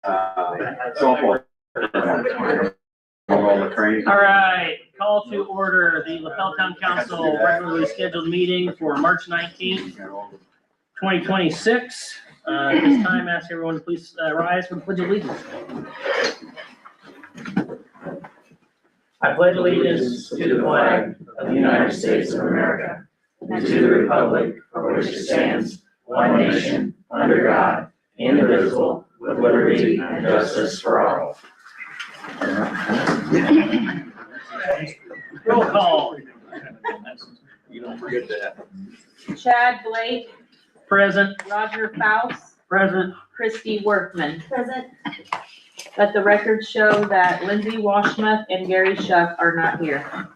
softball. All right, call to order the Lapel Town Council regularly scheduled meeting for March 19th, 2026. At this time, ask everyone to please rise for the Pledge of Allegiance. I pledge allegiance to the flag of the United States of America and to the republic for which it stands, one nation, under God, indivisible, with liberty and justice for all. Roll call. You don't forget that. Chad Blake, Present. Roger Faust, Present. Christy Workman. Present. Let the record show that Lindsay Washmuth and Gary Shuck are not here.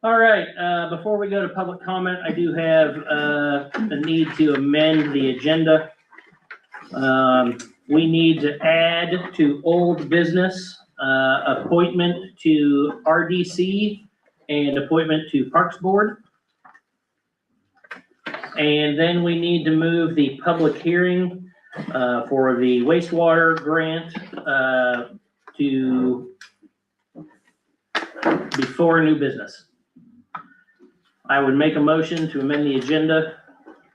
All right, before we go to public comment, I do have a need to amend the agenda. We need to add to old business, appointment to RDC and appointment to Parks Board. And then we need to move the public hearing for the wastewater grant to before new business. I would make a motion to amend the agenda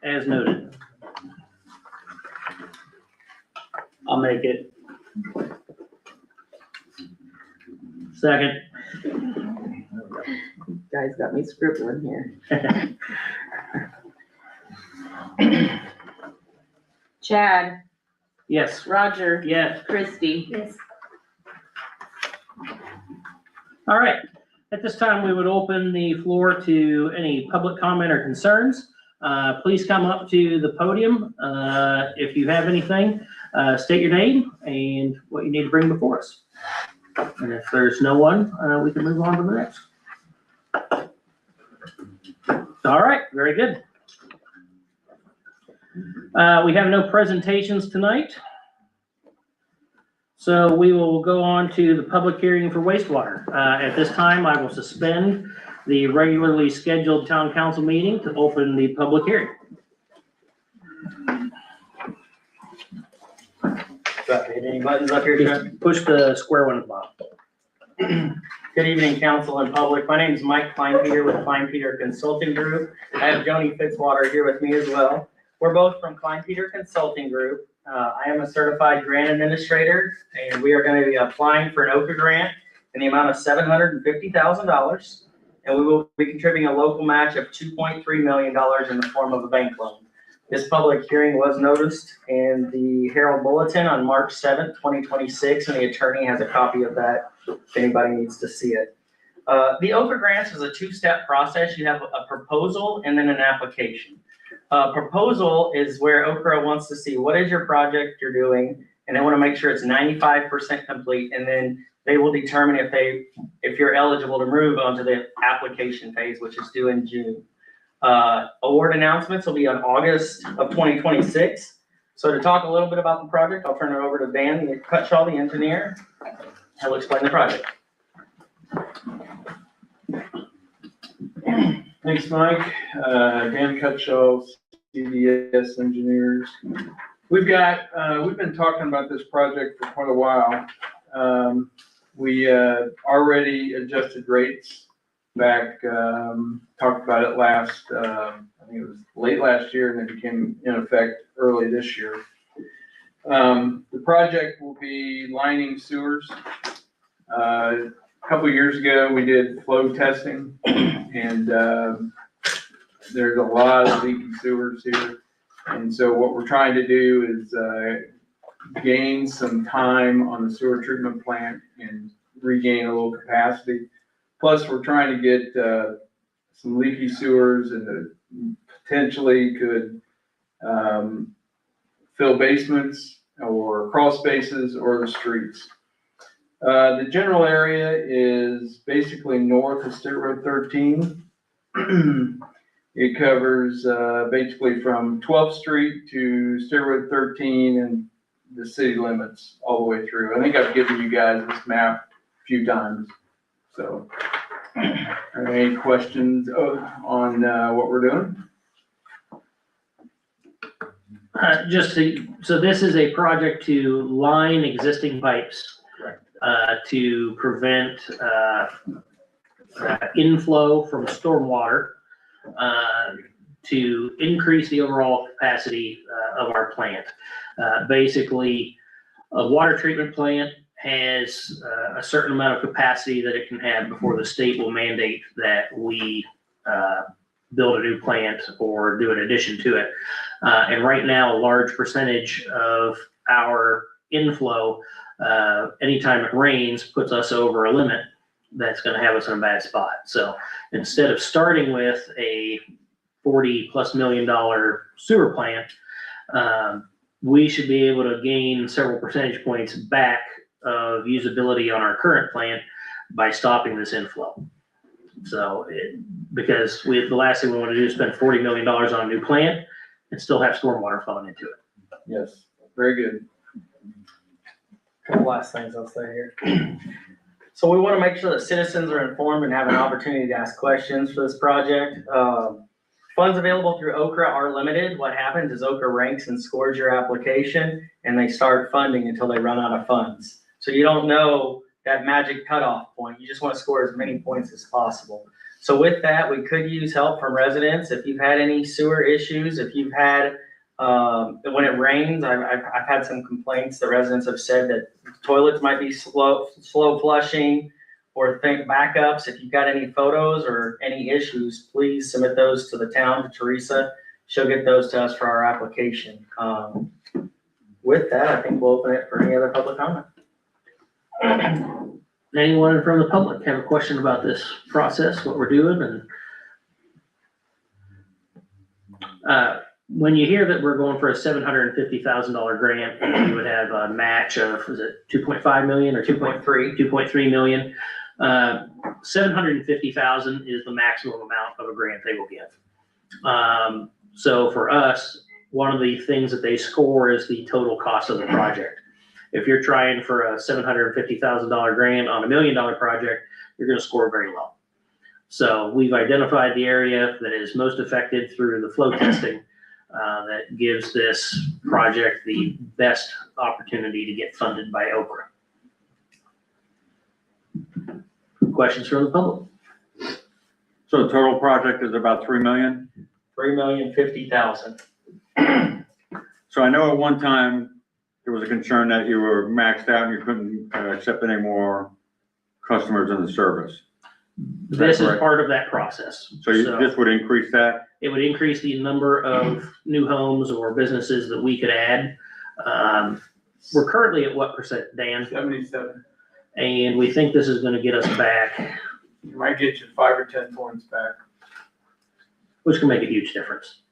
as noted. I'll make it. Second. You guys got me scribbling here. Chad, Yes. Roger, Yes. Christy. Yes. All right. At this time, we would open the floor to any public comment or concerns. Please come up to the podium. If you have anything, state your name and what you need to bring before us. And if there's no one, we can move on to the next. All right, very good. We have no presentations tonight. So we will go on to the public hearing for wastewater. At this time, I will suspend the regularly scheduled town council meeting to open the public hearing. Any buttons up here, Chuck? Push the square one at the bottom. Good evening, council and public. My name is Mike Kleinpeter with Kleinpeter Consulting Group. I have Joni Fitzwater here with me as well. We're both from Kleinpeter Consulting Group. I am a certified grant administrator, and we are going to be applying for an OCA grant in the amount of $750,000. And we will be contributing a local match of $2.3 million in the form of a bank loan. This public hearing was noticed in the Herald Bulletin on March 7th, 2026, and the attorney has a copy of that if anybody needs to see it. The OCA grants is a two-step process. You have a proposal and then an application. Proposal is where OCRA wants to see what is your project you're doing, and they want to make sure it's 95% complete, and then they will determine if you're eligible to move on to the application phase, which is due in June. Award announcements will be on August of 2026. So to talk a little bit about the project, I'll turn it over to Dan Cutshaw, the engineer. He'll explain the project. Thanks, Mike. Dan Cutshaw, CDS Engineers. We've been talking about this project for quite a while. We already adjusted rates back, talked about it last, I think it was late last year, and it became in effect early this year. The project will be lining sewers. A couple years ago, we did flow testing, and there's a lot of leaky sewers here. And so what we're trying to do is gain some time on the sewer treatment plant and regain a little capacity. Plus, we're trying to get some leaky sewers and potentially could fill basements or crawl spaces or the streets. The general area is basically north of State Road 13. It covers basically from 12th Street to State Road 13 and the city limits all the way through. I think I've given you guys this map a few times. So, are there any questions on what we're doing? So this is a project to line existing pipes. Correct. To prevent, inflow from stormwater, to increase the overall capacity, of our plant. Basically, a water treatment plant has a certain amount of capacity that it can have before the state will mandate that we build a new plant or do an addition to it. And right now, a large percentage of our inflow, anytime it rains, puts us over a limit that's gonna have us in a bad spot. So instead of starting with a $40+ million sewer plant, we should be able to gain several percentage points back of usability on our current plant by stopping this inflow. So, because the last thing we want to do is spend $40 million on a new plant and still have stormwater flowing into it. Yes, very good. Couple last things I'll say here. So we want to make sure that citizens are informed and have an opportunity to ask questions for this project. Funds available through Okra are limited. What happens is Okra ranks and scores your application and they start funding until they run out of funds. So you don't know that magic cutoff point. You just want to score as many points as possible. So with that, we could use help from residents. If you've had any sewer issues, if you've had, when it rains, I've had some complaints. The residents have said that toilets might be slow flushing or think backups. If you've got any photos or any issues, please submit those to the town, to Teresa. She'll get those to us for our application. With that, I think we'll open it for any other public comment. Anyone from the public have a question about this process, what we're doing? And when you hear that we're going for a $750,000 grant, and you would have a match of, was it 2.5 million or 2.3 million? 750,000 is the maximum amount of a grant they will give. So for us, one of the things that they score is the total cost of the project. If you're trying for a $750,000 grant on $1 million project, you're going to score very low. So we've identified the area that is most affected through the flow testing that gives this project the best opportunity to get funded by Okra. Questions from the public? So the total project is about 3 million? $3,050,000. So I know at one time, there was a concern that you were maxed out and you couldn't accept any more customers in the service. This is part of that process. So this would increase that? It would increase the number of new homes or businesses that we could add. We're currently at what percent, Dan? 77. And we think this is gonna get us back, You might get you 5 or 10 points back. which can make a huge difference.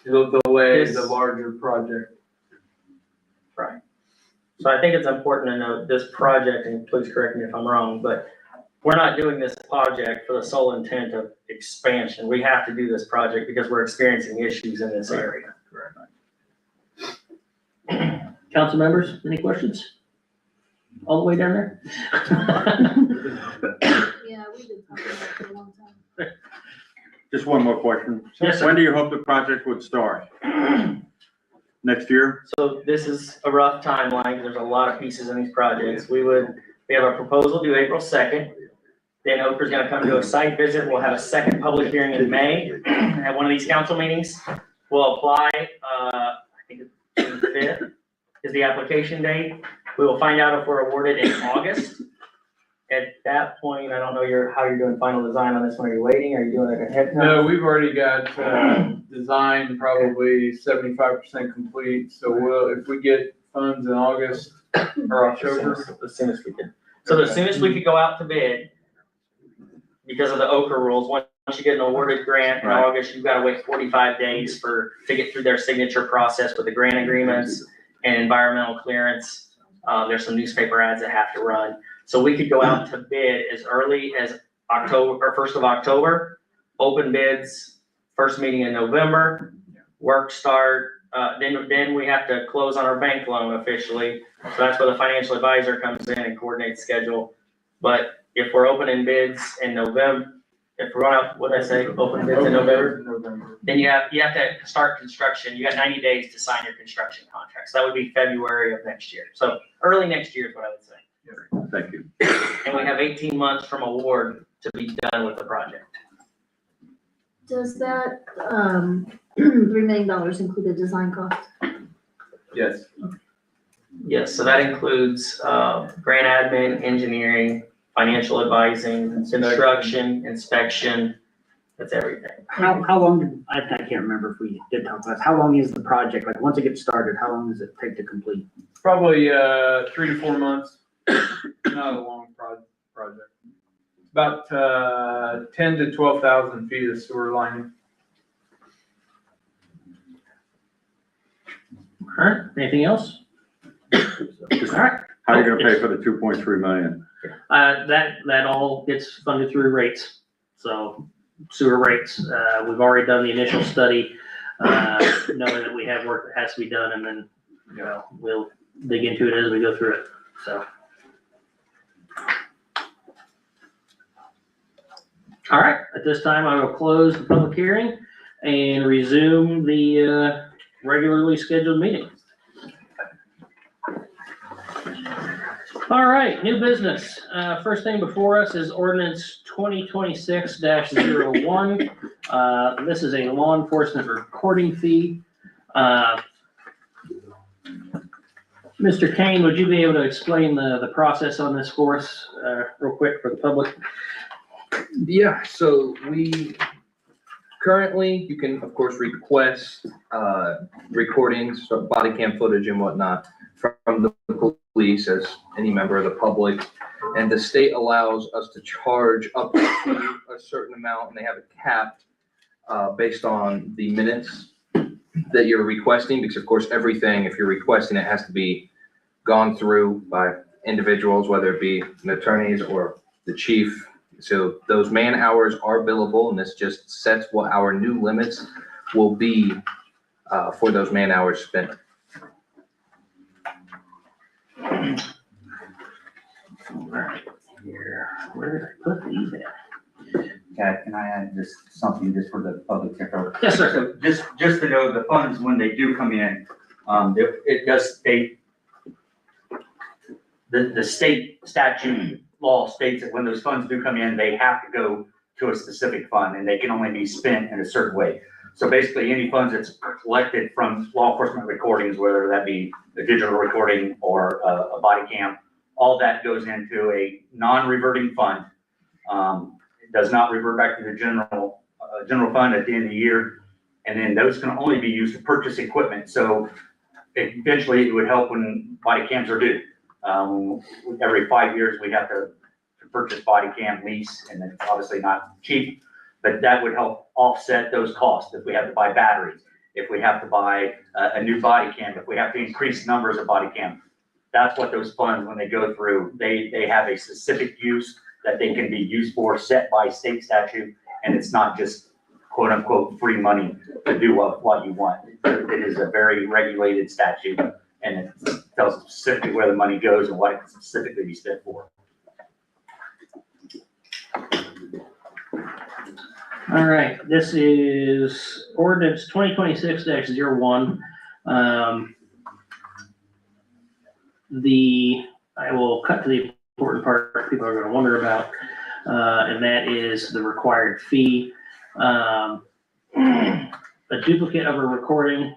It'll delay the larger project. Right. So I think it's important to note this project, and please correct me if I'm wrong, but we're not doing this project for the sole intent of expansion. We have to do this project because we're experiencing issues in this area. Correct. Council members, any questions? All the way down there? Yeah, we've been talking about it for a long time. Just one more question. Yes, sir. When do you hope the project would start? Next year? So this is a rough timeline. There's a lot of pieces in these projects. We have a proposal due April 2nd. Then Okra's gonna come to a site visit. We'll have a second public hearing in May at one of these council meetings. We'll apply, I think it's June 5th is the application date. We will find out if we're awarded in August. At that point, I don't know how you're doing final design on this one. Are you waiting? Are you doing like a head count? No, we've already got, design probably 75% complete, so if we get funds in August or October. The soonest we can. So the soonest we could go out to bid, because of the Okra rules, once you get an awarded grant in Right. August, you've gotta wait 45 days to get through their signature process with the grant agreements and environmental clearance. There's some newspaper ads that have to run. So we could go out to bid as early as October, or 1st of October, open bids, first meeting in November, work start, then we have to close on our bank loan officially. So that's where the financial advisor comes in and coordinates schedule. But if we're opening bids in November, if we're going out, what did I say, open bids in November? November. Then you have to start construction. You got 90 days to sign your construction contract. So that would be February of next year. So early next year is what I would say. Thank you. And we have 18 months from award to be done with the project. Does that, $3 million include the design cost? Yes. Yes, so that includes grant admin, engineering, financial advising, construction, inspection. That's everything. How long, I can't remember if we did talk about this, how long is the project, like, once it gets started, how long does it take to complete? Probably 3 to 4 months. Not a long project. About 10 to 12,000 feet of sewer lining. All right, anything else? All right. How are you gonna pay for the 2.3 million? That all gets funded through rates, so sewer rates. We've already done the initial study, knowing that we have work that has to be done, and then, you know, we'll dig into it as we go through it, so. All right, at this time, I will close the public hearing and resume the regularly scheduled meeting. All right, new business. First thing before us is ordinance 2026-01. This is a law enforcement recording fee. Mr. Kane, would you be able to explain the process on this for us, real quick for the public? Yeah, so we currently, you can of course request recordings, so body cam footage and whatnot from the police as any member of the public. And the state allows us to charge up to a certain amount, and they have it capped based on the minutes that you're requesting, because of course everything, if you're requesting, it has to be gone through by individuals, whether it be an attorneys or the chief. So those man hours are billable, and this just sets what our new limits will be for those man hours spent. Here, where did I put these at? Okay, can I add just something just for the public to know? Yes, sir. So just to know, the funds, when they do come in, it does state, the state statute law states that when those funds do come in, they have to go to a specific fund, and they can only be spent in a certain way. So basically, any funds that's collected from law enforcement recordings, whether that be a digital recording or a body cam, all that goes into a non-reverting fund. It does not revert back to the general fund at the end of the year. And then those can only be used to purchase equipment. So eventually it would help when body cams are due. Every 5 years, we have to purchase body cam lease, and it's obviously not cheap, but that would help offset those costs. If we have to buy batteries, if we have to buy a new body cam, if we have to increase numbers of body cam, that's what those funds, when they go through, they have a specific use that they can be used for, set by state statute, and it's not just quote unquote free money to do what you want. It is a very regulated statute, and it tells specifically where the money goes and what it can specifically be spent for. All right, this is ordinance 2026-01. I will cut to the important part people are gonna wonder about, and that is the required fee. A duplicate of a recording,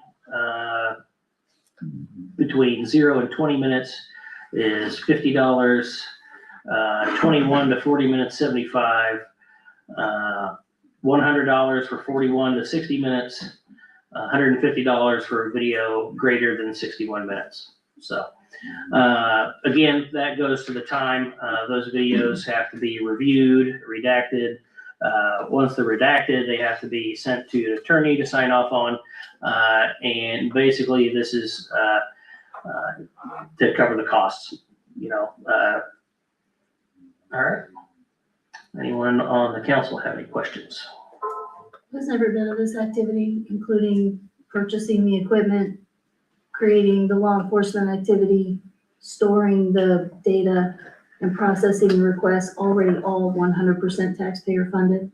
between 0 and 20 minutes is $50, 21 to 40 minutes, 75, $100 for 41 to 60 minutes, $150 for a video greater than 61 minutes. So, again, that goes to the time. Those videos have to be reviewed, redacted. Once they're redacted, they have to be sent to an attorney to sign off on. And basically this is, to cover the costs, you know. All right. Anyone on the council have any questions? Who's never been of this activity, including purchasing the equipment, creating the law enforcement activity, storing the data, and processing the requests, already all 100% taxpayer funded?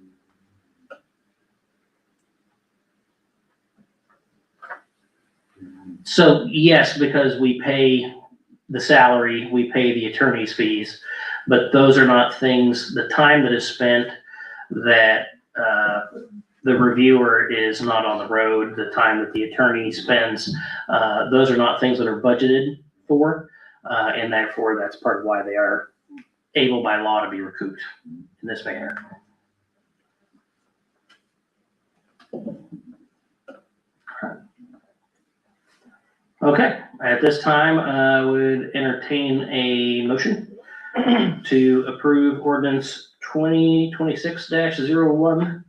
So yes, because we pay the salary, we pay the attorney's fees, but those are not things, the time that is spent that, the reviewer is not on the road, the time that the attorney spends, those are not things that are budgeted for. And therefore, that's part of why they are able by law to be recouped in this manner. Okay, at this time, I would entertain a motion to approve ordinance 2026-01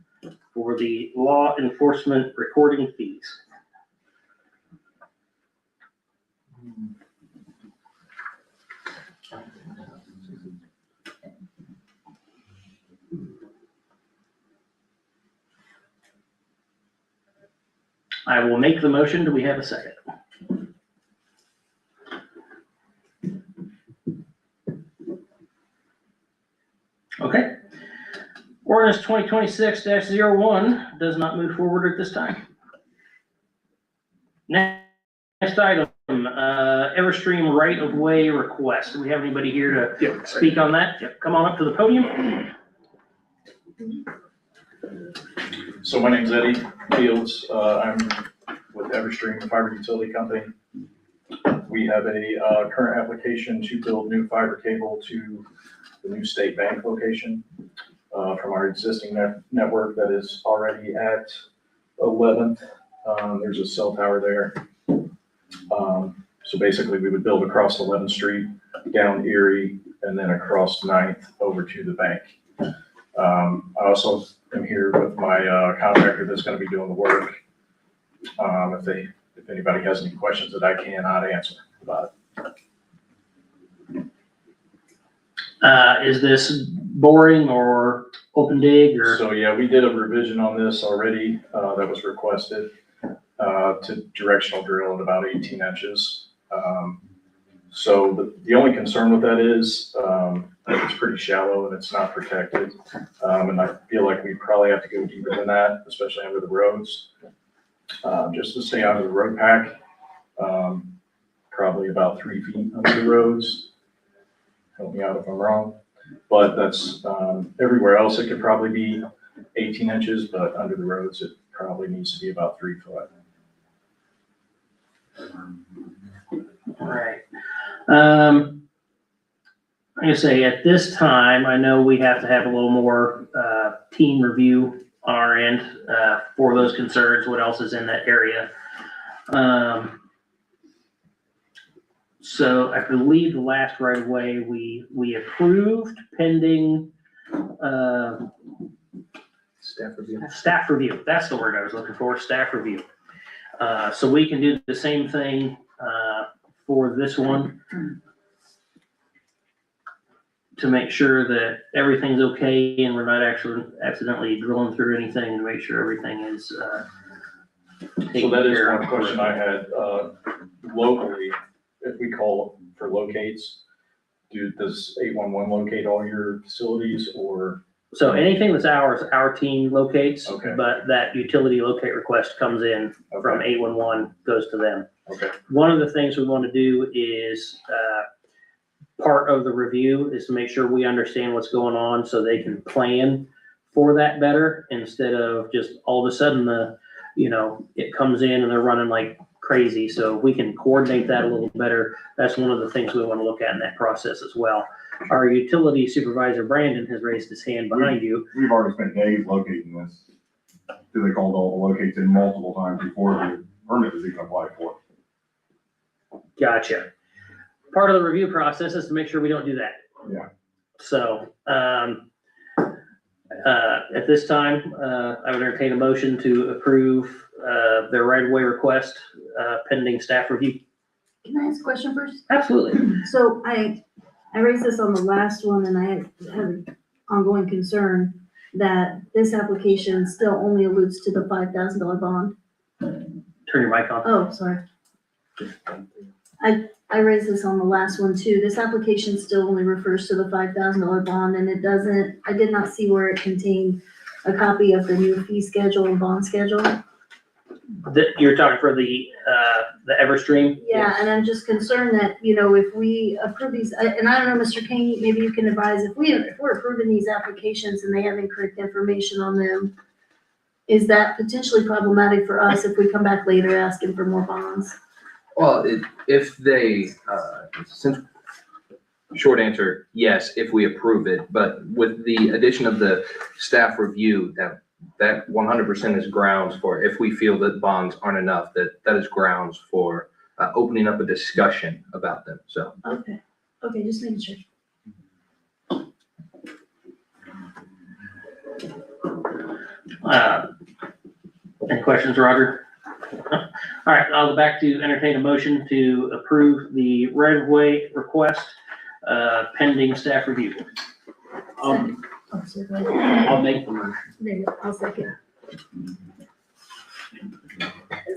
for the law enforcement recording fees. I will make the motion. Do we have a second? Okay. Ordinance 2026-01 does not move forward at this time. Next item, Everstream right-of-way request. Do we have anybody here to speak on that? Yep, come on up to the podium. So my name's Eddie Fields. I'm with Everstream Fiber Utility Company. We have a current application to build new fiber cable to the new state bank location from our existing network that is already at 11th. There's a cell tower there. So basically we would build across 11th Street, down Erie, and then across 9th over to the bank. I also am here with my contractor that's going to be doing the work. If anybody has any questions that I cannot answer about it. Is this boring or open dig or? So yeah, we did a revision on this already that was requested to directional drill at about 18 inches. So the only concern with that is it's pretty shallow and it's not protected. And I feel like we probably have to go deeper than that, especially under the roads, just to stay out of the road pack. Probably about 3 feet under the roads. Help me out if I'm wrong. But that's everywhere else it could probably be 18 inches, but under the roads it probably needs to be about 3 foot. All right. I'm gonna say at this time, I know we have to have a little more team review on our end for those concerns, what else is in that area. So I believe the last right of way we approved pending Staff review. staff review. That's the word I was looking for, staff review. So we can do the same thing for this one to make sure that everything's okay and we're not actually accidentally drilling through anything to make sure everything is So taken that is care one of. question I had, locally, if we call for locates, does 811 locate all your facilities or? So anything that's ours, our team locates, Okay. but that utility locate request comes in from 811, goes to them. Okay, One of the things we want to do is, part of the review is to make sure we understand what's going on so they can plan for that better instead of just all of a sudden it comes in and they're running like crazy. So if we can coordinate that a little better, that's one of the things we want to look at in that process as well. Our utility supervisor, Brandon, has raised his hand behind you. We've already spent days locating this. They called all the locates in multiple times before the permit was even applied for. Gotcha. Part of the review process is to make sure we don't do that. Yeah. So, at this time, I would entertain a motion to approve, their right-of-way request, pending staff review. Can I ask a question first? Absolutely. So I raised this on the last one and I had an ongoing concern that this application still only alludes to the $5,000 bond. Turn your mic on. Oh, sorry. I raised this on the last one too. This application still only refers to the $5,000 bond and it doesn't, I did not see where it contained a copy of the new fee schedule and bond schedule. You're talking for the Everstream? Yeah, and I'm just concerned that, you know, if we approve these, and I don't know, Mr. King, maybe you can advise, if we're approving these applications and they have incorrect information on them, is that potentially problematic for us if we come back later asking for more bonds? Well, if they, since, short answer, yes, if we approve it, but with the addition of the staff review, that 100% is grounds for, if we feel that bonds aren't enough, that is grounds for opening up a discussion about them, so. Okay, just making sure. Any questions, Roger? All right, I'll go back to entertain a motion to approve the right-of-way request pending staff review. Oh, sorry, go ahead. I'll make the motion. There you go, I'll second.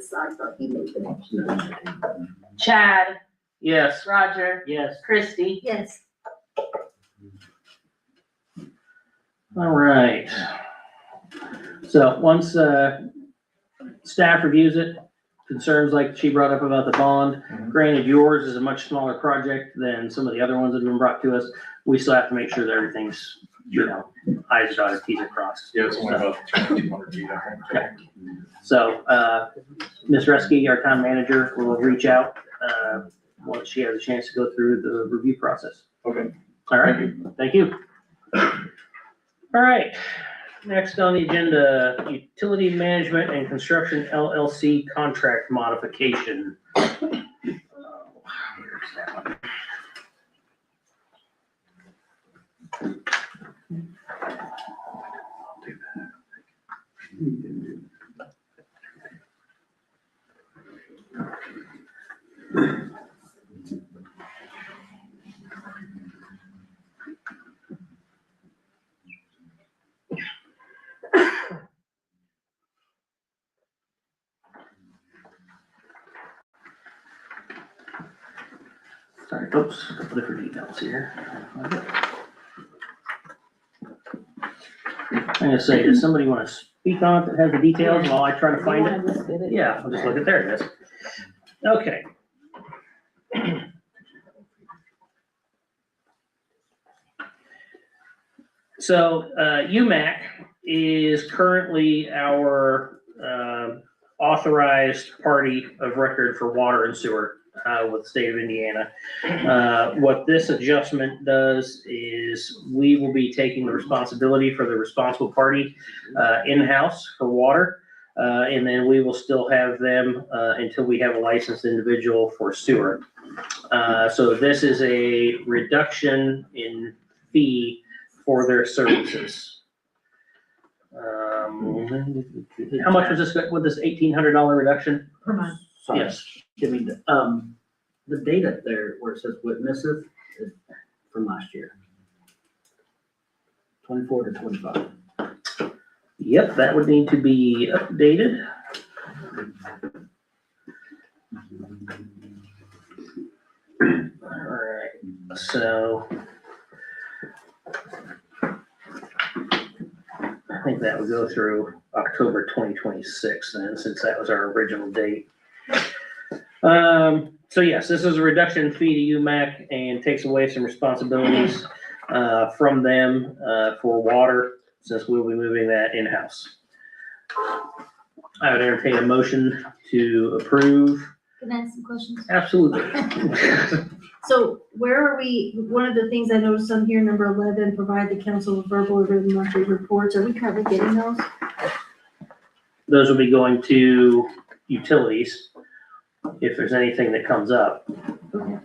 Sorry, I thought he made the motion. Chad, Yes. Roger, Yes. Christie. Yes, All right. So once staff reviews it, concerns like she brought up about the bond, granted yours is a much smaller project than some of the other ones that have been brought to us. We still have to make sure that everything's, you know, I's dotted, T's are crossed. Yeah, it's only about 200 feet, I think. So, Ms. Reski, our town manager, will reach out, once she has a chance to go through the review process. Okay. All right, thank you. All right, next on the agenda, Utility Management and Construction LLC contract modification. Where's that one? Sorry, oops, different details here. I'm gonna say, does somebody want to speak on it that has the details while I try to find it? Yeah, I'll just look at, there it is. Okay. So, UMAC is currently our authorized party of record for water and sewer with the state of Indiana. What this adjustment does is we will be taking the responsibility for the responsible party in-house for water. And then we will still have them until we have a licensed individual for sewer. So this is a reduction in fee for their services. How much was this, with this $1,800 reduction? Per month. Sorry. Yes. Give me the date up there where it says witnesses is from last year. 24 to 25. Yep, that would need to be updated. All right, so I think that would go through October 2026 then, since that was our original date. So yes, this is a reduction in fee to UMAC and takes away some responsibilities from them for water, since we'll be moving that in-house. I would entertain a motion to approve. can I ask some questions? Absolutely. So where are we, one of the things I noticed on here, number 11, provide the council with verbal or written monthly reports. Are we currently getting those? Those will be going to utilities if there's anything that comes up. Okay.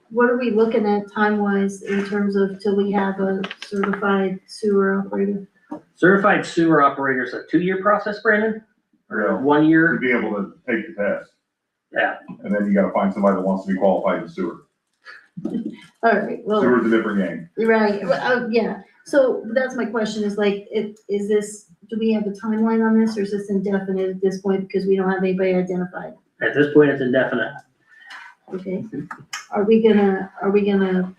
What are we looking at time-wise in terms of till we have a certified sewer operator? Certified sewer operator is a 2-year process, Brandon? Or Yeah. 1 year? To be able to take the test. Yeah. And then you gotta find somebody that wants to be qualified in sewer. All right, well, Sewer's a different game. right, yeah. So that's my question is like, is this, do we have a timeline on this or is this indefinite at this point because we don't have anybody identified? At this point, it's indefinite. Okay. Are we gonna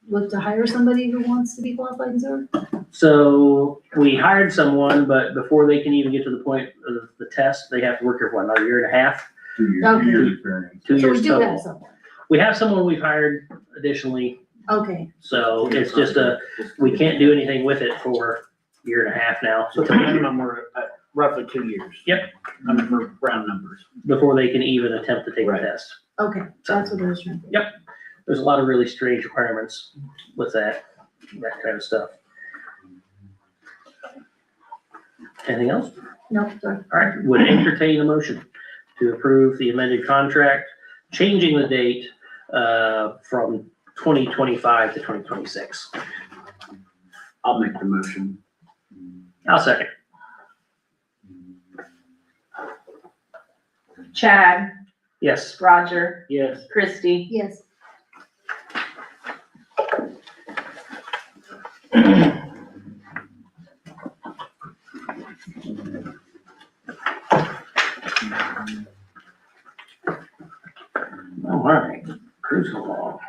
look to hire somebody who wants to be qualified in sewer? So we hired someone, but before they can even get to the point of the test, they have to work here for another year and a half, Okay. 2 years experience. 2 So we years do have total. someone. We have someone we've hired additionally, Okay, so it's just we can't do anything with it for a year and a half now. So it's a minimum, we're at roughly 2 years. Yep. I mean, for round numbers. Before they can even attempt to take the Right. test. okay, that's what I was trying to. There's a lot of really strange requirements with that kind of stuff. Anything else? No, sorry. All right, would entertain a motion to approve the amended contract, changing the date from 2025 to 2026. I'll make the motion. I'll second. Chad, Yes. Roger, Yes. Christie, Yes, All right, cruising along.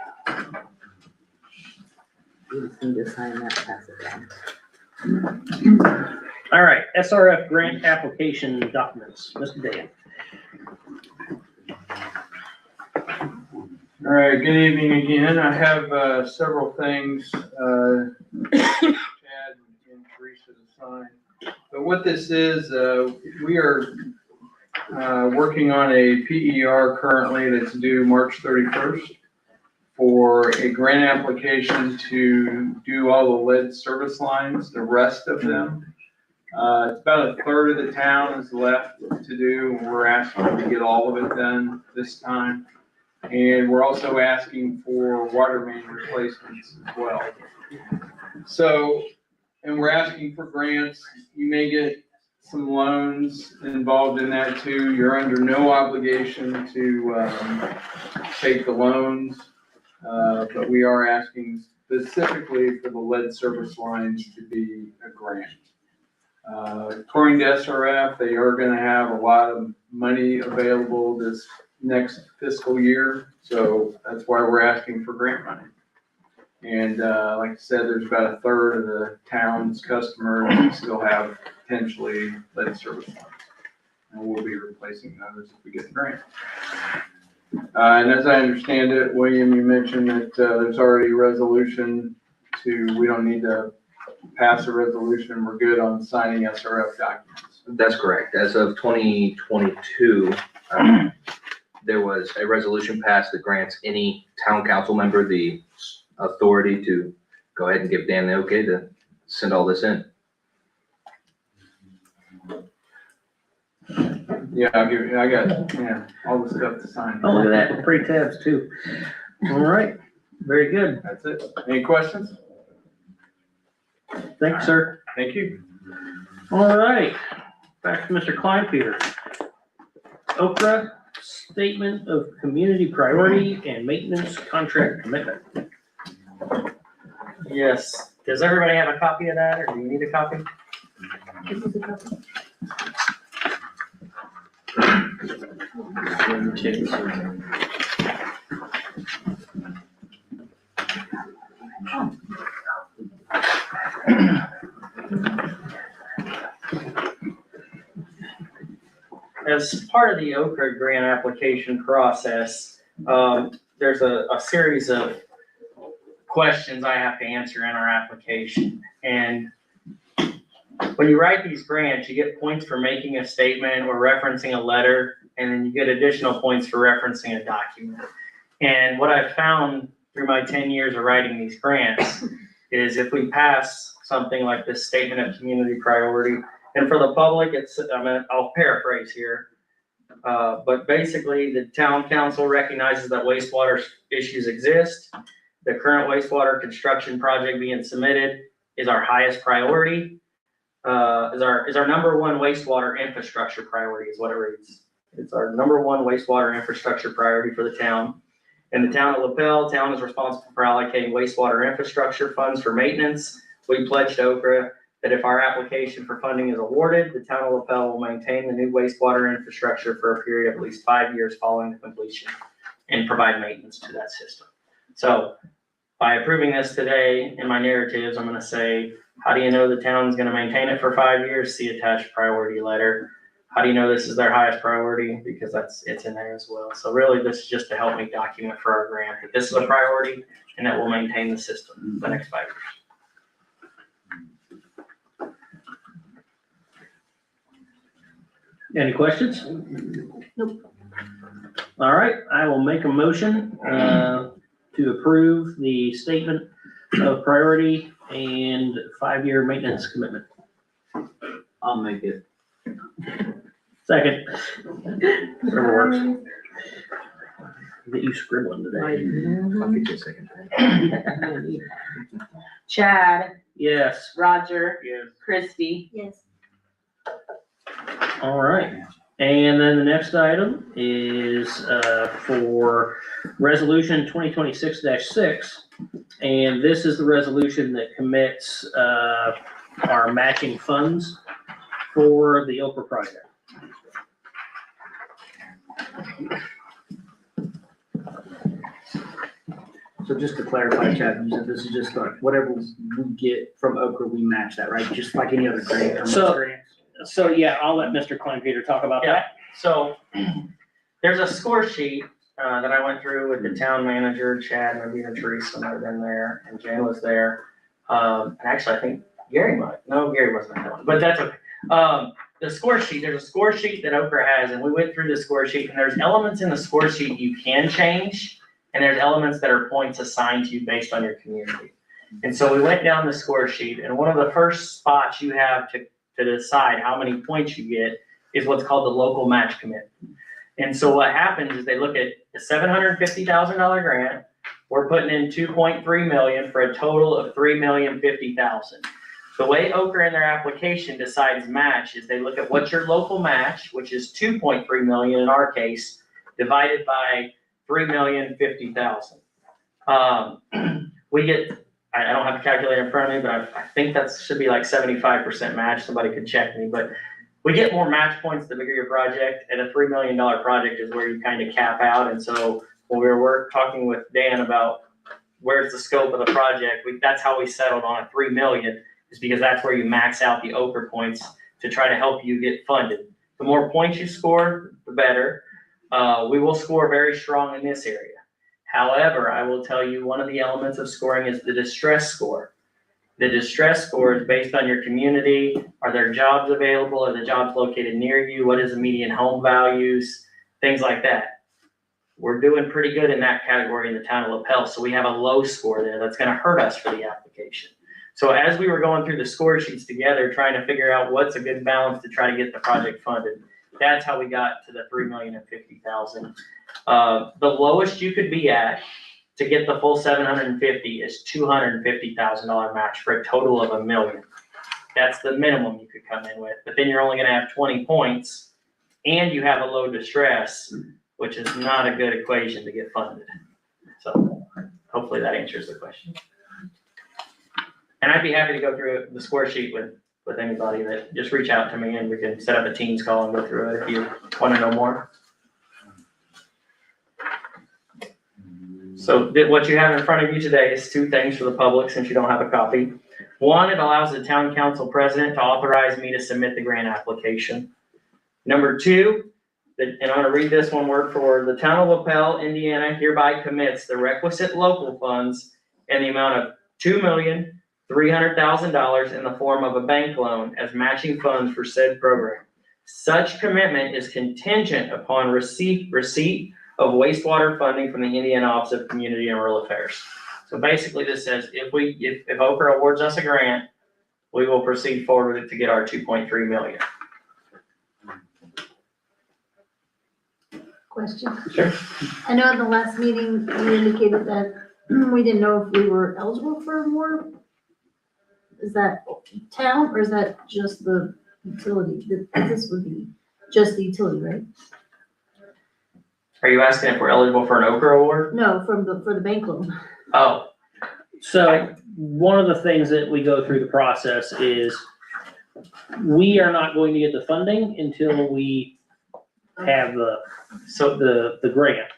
you just need to sign that, pass it down. All right, SRF grant application documents, Mr. Dan. All right, good evening again. I have several things, Chad and Teresa to sign. But what this is, we are working on a PER currently that's due March 31st for a grant application to do all the lead service lines, the rest of them. It's about a third of the town is left to do, and we're asking to get all of it done this time. And we're also asking for water main replacements as well. So, and we're asking for grants. You may get some loans involved in that too. You're under no obligation to take the loans. But we are asking specifically for the lead service lines to be a grant. According to SRF, they are gonna have a lot of money available this next fiscal year, so that's why we're asking for grant money. And, like I said, there's about a third of the town's customers that still have potentially lead service lines. And we'll be replacing those if we get the grant. And as I understand it, William, you mentioned that, there's already a resolution we don't need to pass a resolution, we're good on signing SRF documents. That's correct. As of 2022, there was a resolution passed that grants any town council member the authority to go ahead and give Dan the okay to send all this in. Yeah, I got, all the stuff to sign. Oh, look at that, pretty tabs too. All right, very good. That's it. Any questions? Thanks, sir. Thank you. All right, back to Mr. Kleinpeter. Okra Statement of Community Priority and Maintenance Contract Commitment. Yes, does everybody have a copy of that, or do you need a copy? this is a couple. As part of the Okra grant application process, there's a series of questions I have to answer in our application. And when you write these grants, you get points for making a statement or referencing a letter, and then you get additional points for referencing a document. And what I've found through my 10 years of writing these grants is if we pass something like this statement of community priority, and for the public, I'll paraphrase here, but basically the town council recognizes that wastewater issues exist. The current wastewater construction project being submitted is our highest priority, is our number one wastewater infrastructure priority is what it reads. It's our number one wastewater infrastructure priority for the town. In the town of Lapel, town is responsible for allocating wastewater infrastructure funds for maintenance. We pledged to Okra that if our application for funding is awarded, the town of Lapel will maintain the new wastewater infrastructure for a period of at least 5 years following the completion and provide maintenance to that system. So by approving this today in my narratives, I'm gonna say, how do you know the town's gonna maintain it for 5 years? See attached priority letter. How do you know this is their highest priority? Because it's in there as well. So really, this is just to help me document for our grant that this is a priority and that we'll maintain the system for the next 5 years. Any questions? Nope. All right, I will make a motion to approve the statement of priority and 5-year maintenance commitment. I'll make it. Second. Whatever works. Get you scribbling today. I'll get you a second. Chad, Yes. Roger, Yes. Christie. Yes. All right, and then the next item is for resolution 2026-6. And this is the resolution that commits our matching funds for the Okra project. So just to clarify, Chad, you said this is just like whatever we get from Okra, we match that, right? Just like any other grant. So yeah, I'll let Mr. Kleinpeter talk about that. So there's a score sheet that I went through with the town manager, Chad, maybe even Teresa might have been there, and Jan was there. And actually, I think Gary wasn't that one, but that's okay. The score sheet, there's a score sheet that Okra has, and we went through the score sheet, and there's elements in the score sheet you can change, and there's elements that are points assigned to you based on your community. And so we went down the score sheet, and one of the first spots you have to decide how many points you get is what's called the local match commit. And so what happens is they look at a $750,000 grant. We're putting in 2.3 million for a total of 3,050,000. The way Okra in their application decides match is they look at what's your local match, which is 2.3 million in our case, divided by 3,050,000. We get, I don't have a calculator in front of me, but I think that should be like 75% match. Somebody could check me, but we get more match points the bigger your project, and a $3 million project is where you kind of cap out. And so when we were talking with Dan about where's the scope of the project, that's how we settled on a 3 million, is because that's where you max out the Okra points to try to help you get funded. The more points you score, the better. We will score very strong in this area. However, I will tell you, one of the elements of scoring is the distress score. The distress score is based on your community. Are there jobs available? Are the jobs located near you? What is the median home values? Things like that. We're doing pretty good in that category in the town of Lapel, so we have a low score there that's gonna hurt us for the application. So as we were going through the score sheets together, trying to figure out what's a good balance to try to get the project funded, that's how we got to the 3,050,000. The lowest you could be at to get the full 750 is $250,000 match for a total of $1 million. That's the minimum you could come in with, but then you're only gonna have 20 points and you have a low distress, which is not a good equation to get funded. So hopefully that answers the question. And I'd be happy to go through the score sheet with anybody that just reach out to me and we can set up a Teams call and go through it if you wanna know more. So what you have in front of you today is 2 things for the public since you don't have a copy. One, it allows the town council president to authorize me to submit the grant application. Number 2, and I'm gonna read this one word for word. The town of Lapel, Indiana hereby commits the requisite local funds in the amount of $2,300,000 in the form of a bank loan as matching funds for said program. Such commitment is contingent upon receipt of wastewater funding from the Indiana Office of Community and Rural Affairs. So basically this says if Okra awards us a grant, we will proceed forward with it to get our 2.3 million. Question. Sure. I know at the last meeting, you indicated that we didn't know if we were eligible for more. Is that town or is that just the utility? This would be just the utility, right? Are you asking if we're eligible for an Okra award? No, for the bank loan. Oh, so one of the things that we go through the process is we are not going to get the funding until we have the grant,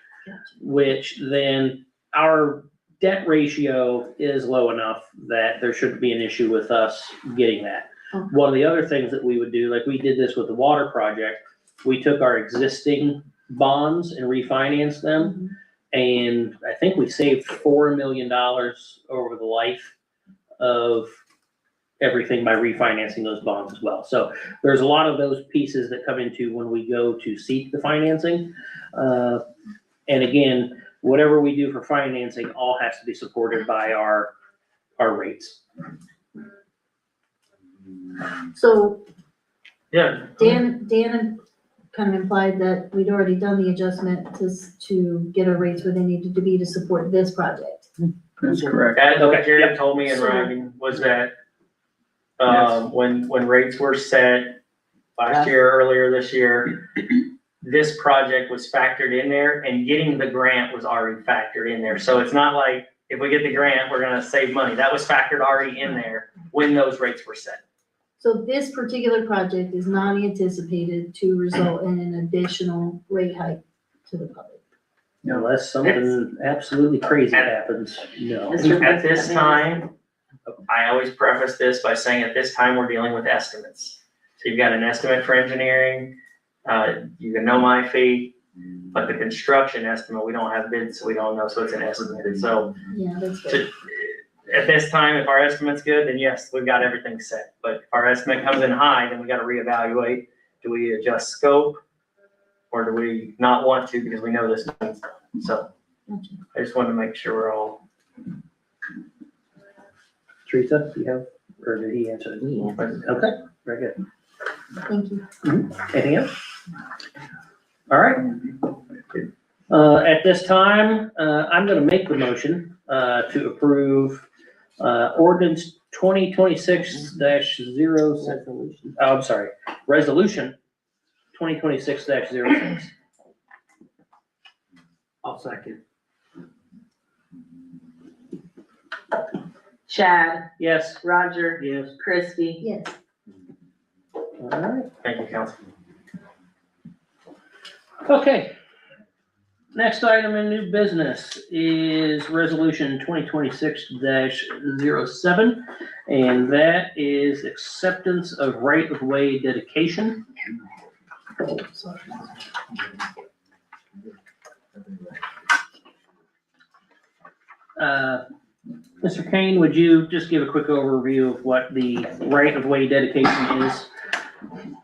which then our debt ratio is low enough that there shouldn't be an issue with us getting that. Okay. One of the other things that we would do, like we did this with the water project, we took our existing bonds and refinanced them. And I think we saved $4 million over the life of everything by refinancing those bonds as well. So there's a lot of those pieces that come into when we go to seek the financing. And again, whatever we do for financing all has to be supported by our rates. So Yeah. Dan kind of implied that we'd already done the adjustment to get our rates where they needed to be to support this project. That's correct. As what Okay, Jared yep. told me in So- writing was that, Yes. when rates were set last year, earlier this year, this project was factored in there and getting the grant was already factored in there. So it's not like if we get the grant, we're gonna save money. That was factored already in there when those rates were set. So this particular project is not anticipated to result in an additional rate hike to the public. Unless something absolutely crazy happens, no. Mr. At this President. time, I always preface this by saying at this time, we're dealing with estimates. So you've got an estimate for engineering, you can know my fee, but the construction estimate, we don't have bids, so we don't know, so it's an estimate. So Yeah, that's good. at this time, if our estimate's good, then yes, we've got everything set. But if our estimate comes in high, then we gotta reevaluate. Do we adjust scope? Or do we not want to because we know this needs done? So Gotcha. I just wanted to make sure we're all. Teresa, do you have, or did he answer? Okay, very good. Thank you. Anything else? All right. At this time, I'm gonna make the motion, to approve, ordinance 2026-06. Oh, I'm sorry, resolution 2026-06. I'll second. Chad, Yes. Roger, Yes. Christie. Yes. All right. Thank you, council. Okay. Next item in new business is resolution 2026-07, and that is acceptance of right-of-way dedication. Mr. Kane, would you just give a quick overview of what the right-of-way dedication is?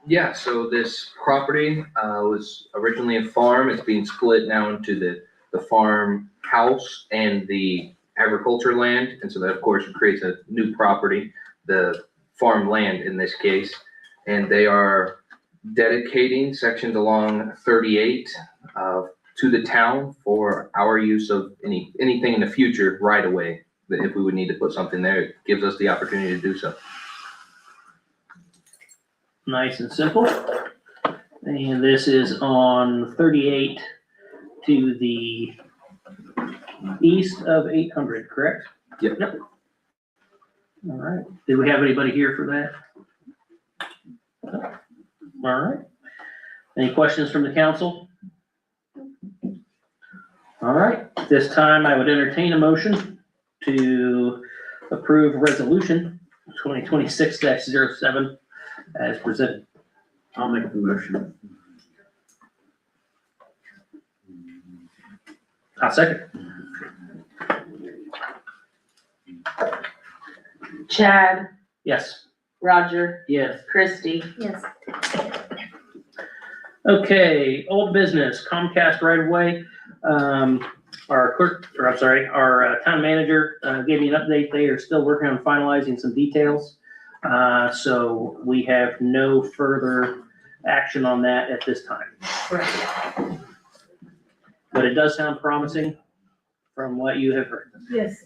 Yeah, so this property was originally a farm. It's being split now into the farm house and the agriculture land. And so that, of course, creates a new property, the farm land in this case. And they are dedicating sections along 38 to the town for our use of anything in the future right away. That if we would need to put something there, it gives us the opportunity to do so. Nice and simple. And this is on 38 to the east of 800, correct? Yep. All right. Do we have anybody here for that? All right. Any questions from the council? All right. At this time, I would entertain a motion to approve resolution 2026-07 as presented. I'll make the motion. I'll second. Chad, Yes. Roger, Yes. Christie. Yes. Okay, old business, Comcast right away. Our clerk, or I'm sorry, our town manager gave me an update. They are still working on finalizing some details. So we have no further action on that at this time. Correct. But it does sound promising from what you have heard. Yes,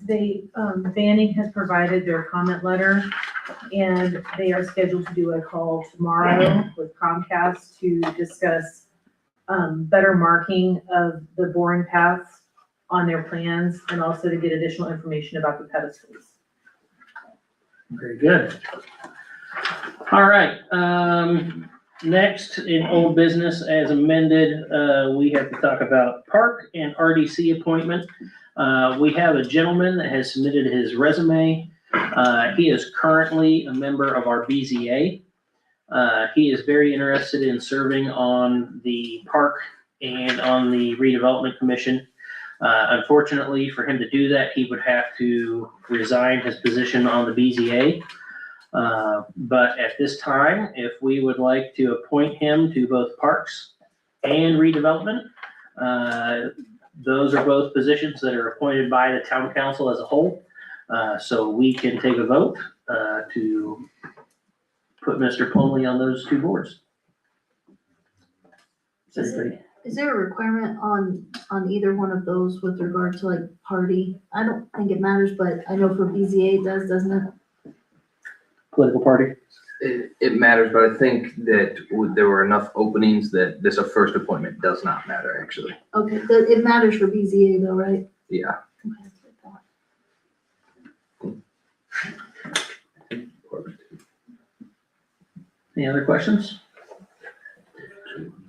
Banning has provided their comment letter, and they are scheduled to do a call tomorrow with Comcast to discuss better marking of the boring paths on their plans, and also to get additional information about the pedestals. Very good. All right, next in old business as amended, we have to talk about park and RDC appointment. We have a gentleman that has submitted his resume. He is currently a member of our BZA. He is very interested in serving on the park and on the redevelopment commission. Unfortunately, for him to do that, he would have to resign his position on the BZA. But at this time, if we would like to appoint him to both parks and redevelopment, those are both positions that are appointed by the town council as a whole. So we can take a vote to put Mr. Plumley on those two boards. Is there a requirement on either one of those with regard to like party? I don't think it matters, but I know for BZA it does, doesn't it? Political party? It matters, but I think that there were enough openings that this, a first appointment does not matter, actually. Okay, it matters for BZA though, right? Yeah. Any other questions?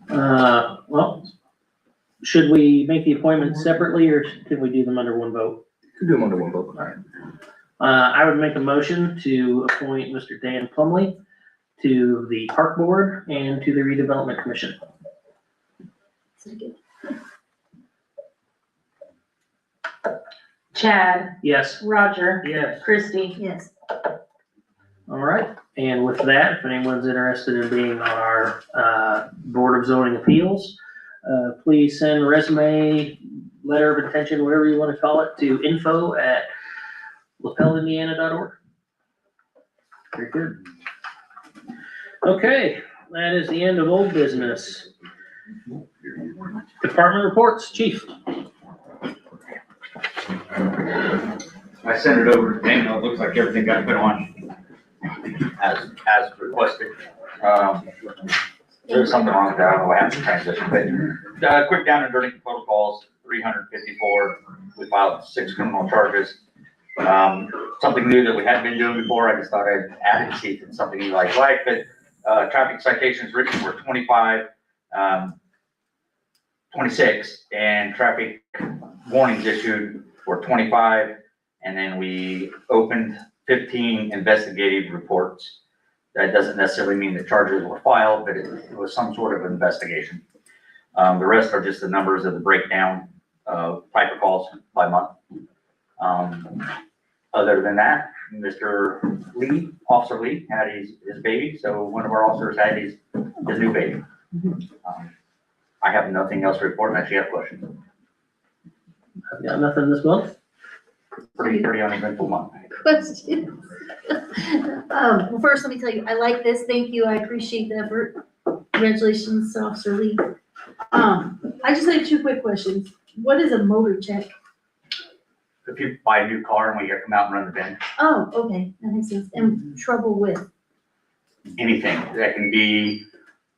Well, should we make the appointments separately or can we do them under one vote? You do them under one vote. All right. I would make a motion to appoint Mr. Dan Plumley to the Park Board and to the Redevelopment Commission. Second. Chad, Yes. Roger, Yes. Christie. Yes. All right, and with that, if anyone's interested in being on our Board of Zoning Appeals, please send a resume, letter of intention, whatever you want to call it, to info@lapelindiana.org. Very good. Okay, that is the end of old business. Department reports, Chief. I sent it over to Daniel. It looks like everything got put on as requested. There's something wrong with that. I don't know what happened to transition, but, quick down and dirty protocols, 354. We filed 6 criminal charges. Something new that we hadn't been doing before. I just thought I'd add it, see if it's something you like, but, traffic citations written were 25, 26, and traffic warnings issued were 25. And then we opened 15 investigative reports. That doesn't necessarily mean the charges were filed, but it was some sort of investigation. The rest are just the numbers of the breakdown of piper calls by month. Other than that, Mr. Lee, Officer Lee, had his baby, so one of our officers had his new baby. I have nothing else to report unless you have questions. I've got nothing this month. Pretty uneventful month. Question. Well, first, let me tell you, I like this. Thank you. I appreciate the effort. Congratulations, Officer Lee. I just have 2 quick questions. What is a motor check? If you buy a new car and we come out and run the bin, Oh, okay, that makes sense. And trouble with? anything, that can be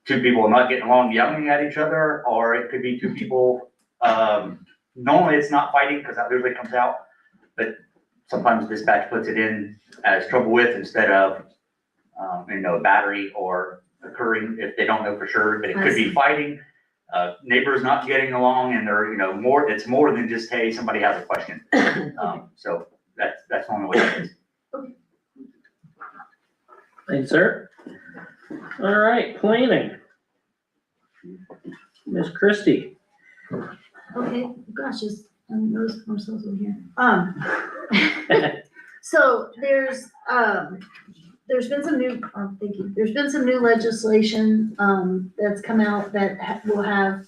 2 people not getting along, yelling at each other, or it could be 2 people, normally it's not fighting because that usually comes out, but sometimes dispatch puts it in as trouble with instead of, a battery or occurring if they don't know for sure, but it could be fighting, neighbors not getting along and they're, it's more than just, hey, somebody has a question. So that's the only way it is. Thanks, sir. All right, planning. Miss Christie. Okay, gosh, those parcels over here. So there's been some new, thank you. There's been some new legislation, that's come out that will have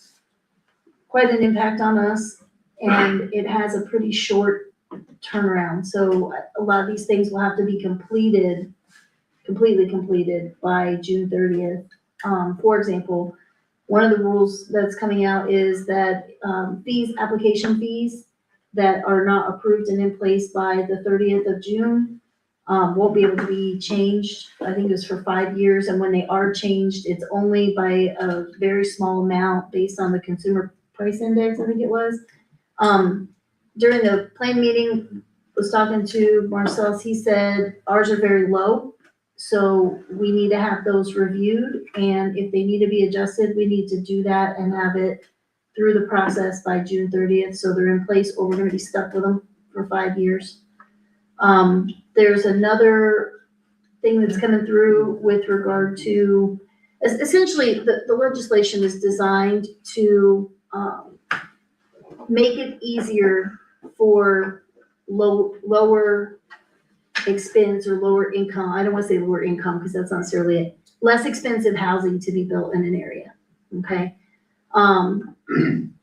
quite an impact on us. And it has a pretty short turnaround. So a lot of these things will have to be completely completed by June 30th. For example, one of the rules that's coming out is that application fees that are not approved and in place by the 30th of June won't be able to be changed. I think it was for 5 years, and when they are changed, it's only by a very small amount based on the consumer price index, I think it was. During the plan meeting, was talking to Marcel, he said ours are very low. So we need to have those reviewed, and if they need to be adjusted, we need to do that and have it through the process by June 30th, so they're in place, or we're gonna be stuck with them for 5 years. There's another thing that's coming through with regard to, essentially, the legislation is designed to, make it easier for lower expense or lower income, I don't wanna say lower income, because that's not necessarily it, less expensive housing to be built in an area, okay?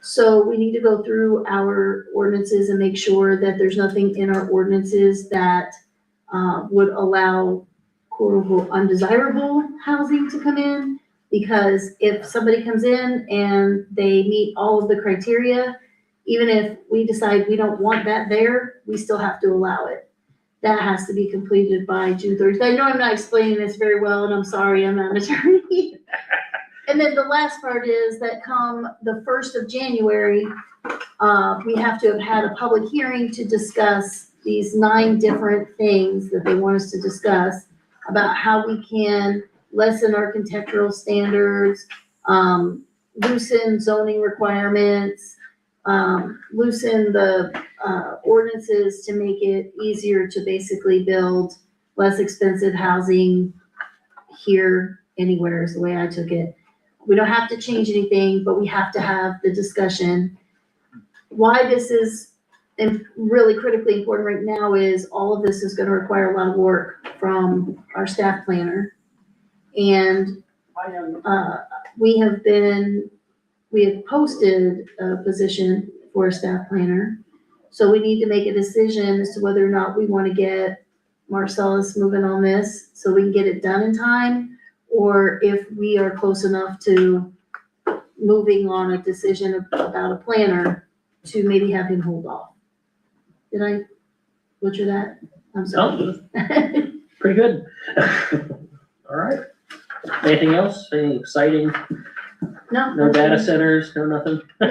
So we need to go through our ordinances and make sure that there's nothing in our ordinances that would allow quote unquote undesirable housing to come in. Because if somebody comes in and they meet all of the criteria, even if we decide we don't want that there, we still have to allow it. That has to be completed by June 30th. I know I'm not explaining this very well, and I'm sorry, I'm not an attorney. And then the last part is that come the 1st of January, we have to have had a public hearing to discuss these 9 different things that they want us to discuss about how we can lessen architectural standards, loosen zoning requirements, loosen the ordinances to make it easier to basically build less expensive housing here, anywhere is the way I took it. We don't have to change anything, but we have to have the discussion. Why this is really critically important right now is all of this is gonna require a lot of work from our staff planner. And we have posted a position for a staff planner. So we need to make a decision as to whether or not we wanna get Marcellus moving on this so we can get it done in time, or if we are close enough to moving on a decision about a planner to maybe have him hold off. Did I butcher that? I'm sorry. Pretty good. All right. Anything else? Anything exciting? No. No data centers, no nothing? No,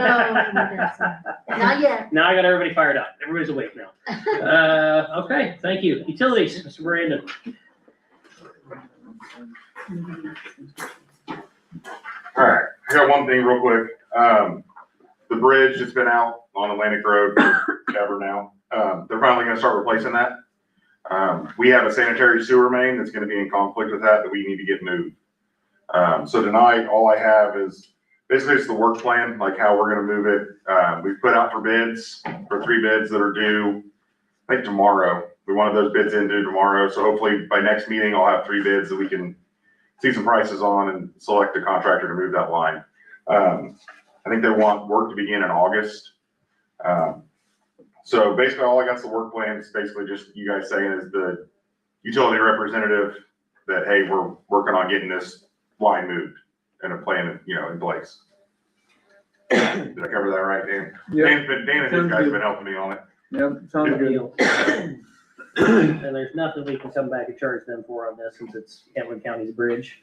not yet. Now I got everybody fired up. Everybody's awake now. Okay, thank you. Utilities, Mr. Brandon. All right, I got one thing real quick. The bridge that's been out on Atlantic Road forever now, they're finally gonna start replacing that. We have a sanitary sewer main that's gonna be in conflict with that we need to get moved. So tonight, all I have is, basically it's the work plan, like how we're gonna move it. We've put out for bids, for 3 bids that are due, I think tomorrow. We wanted those bids in due tomorrow, so hopefully by next meeting, I'll have 3 bids that we can see some prices on and select a contractor to move that line. I think they want work to begin in August. So basically all I got is the work plan. It's basically just you guys saying as the utility representative that, hey, we're working on getting this line moved and a plan, in place. Did I cover that right, Dan? Yep. Dan and his guys have been helping me on it. Yep, sounds good. And there's nothing we can come back and charge them for on this since it's Kentland County's bridge.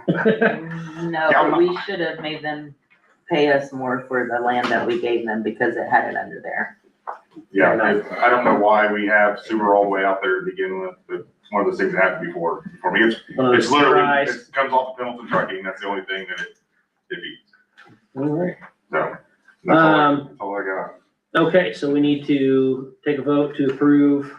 No, but we should have made them pay us more for the land that we gave them because it had it under there. Yeah, I don't know why we have sewer all the way out there to begin with, but it's one of those things that happened before. For me, it's literally, it comes off the Pendleton trucking, that's the only thing that it beats. All right. So, that's all I got. Okay, so we need to take a vote to approve.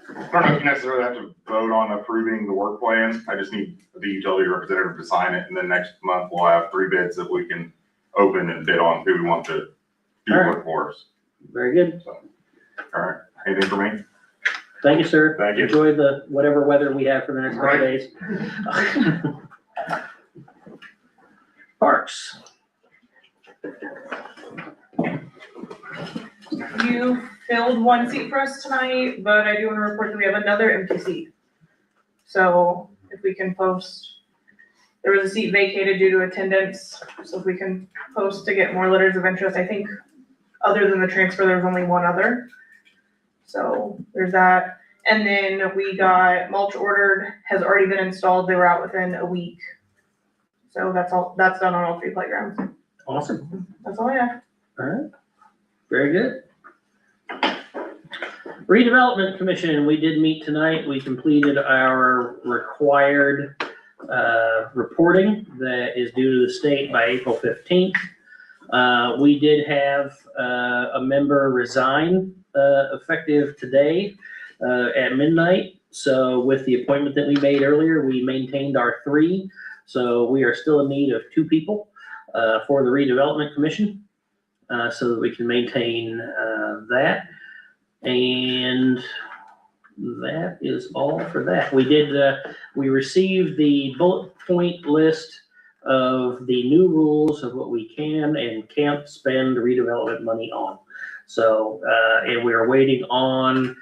I don't know if you necessarily have to vote on approving the work plan. I just need the utility representative to sign it, and then next month we'll have 3 bids that we can open and bid on who we want to do work for us. Very good. So, all right, anything for me? Thank you, sir. Thank you. Enjoy the whatever weather we have for the next couple days. Parks. You filled 1 seat for us tonight, but I do want to report that we have another empty seat. So if we can post, there was a seat vacated due to attendance, so if we can post to get more letters of interest. I think other than the transfer, there's only 1 other. So there's that. And then we got mulch ordered, has already been installed. They were out within a week. So that's done on all 3 playgrounds. Awesome. That's all I have. All right. Very good. Redevelopment Commission, we did meet tonight. We completed our required reporting that is due to the state by April 15th. We did have a member resign effective today at midnight. So with the appointment that we made earlier, we maintained our 3. So we are still in need of 2 people for the redevelopment commission so that we can maintain that. And that is all for that. We received the bullet point list of the new rules of what we can and can't spend redevelopment money on. So, and we're waiting on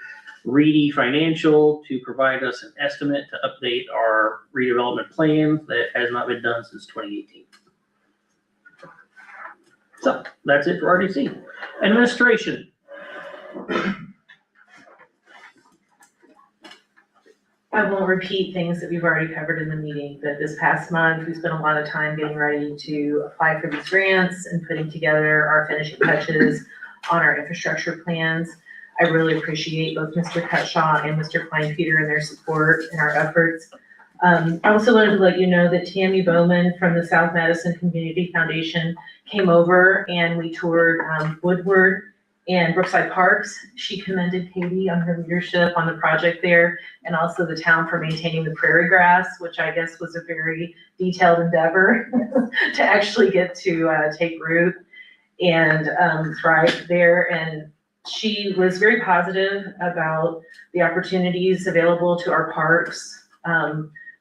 Reedy Financial to provide us an estimate to update our redevelopment plan that has not been done since 2018. So that's it for RDC. Administration. I won't repeat things that we've already covered in the meeting, but this past month, we spent a lot of time getting ready to apply for these grants and putting together our finishing touches on our infrastructure plans. I really appreciate both Mr. Cutshaw and Mr. Kleinpeter and their support in our efforts. I also wanted to let you know that Tammy Bowman from the South Madison Community Foundation came over and we toured Woodward and Brookside Parks. She commended Katie on her leadership on the project there, and also the town for maintaining the prairie grass, which I guess was a very detailed endeavor to actually get to take root and thrive there. And she was very positive about the opportunities available to our parks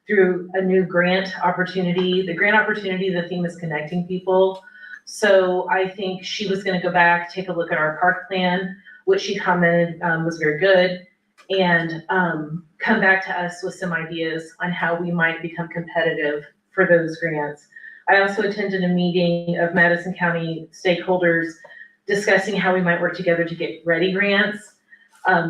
through a new grant opportunity. The grant opportunity, the theme is connecting people. So I think she was gonna go back, take a look at our park plan, which she commented was very good, and come back to us with some ideas on how we might become competitive for those grants. I also attended a meeting of Madison County stakeholders discussing how we might work together to get ready grants.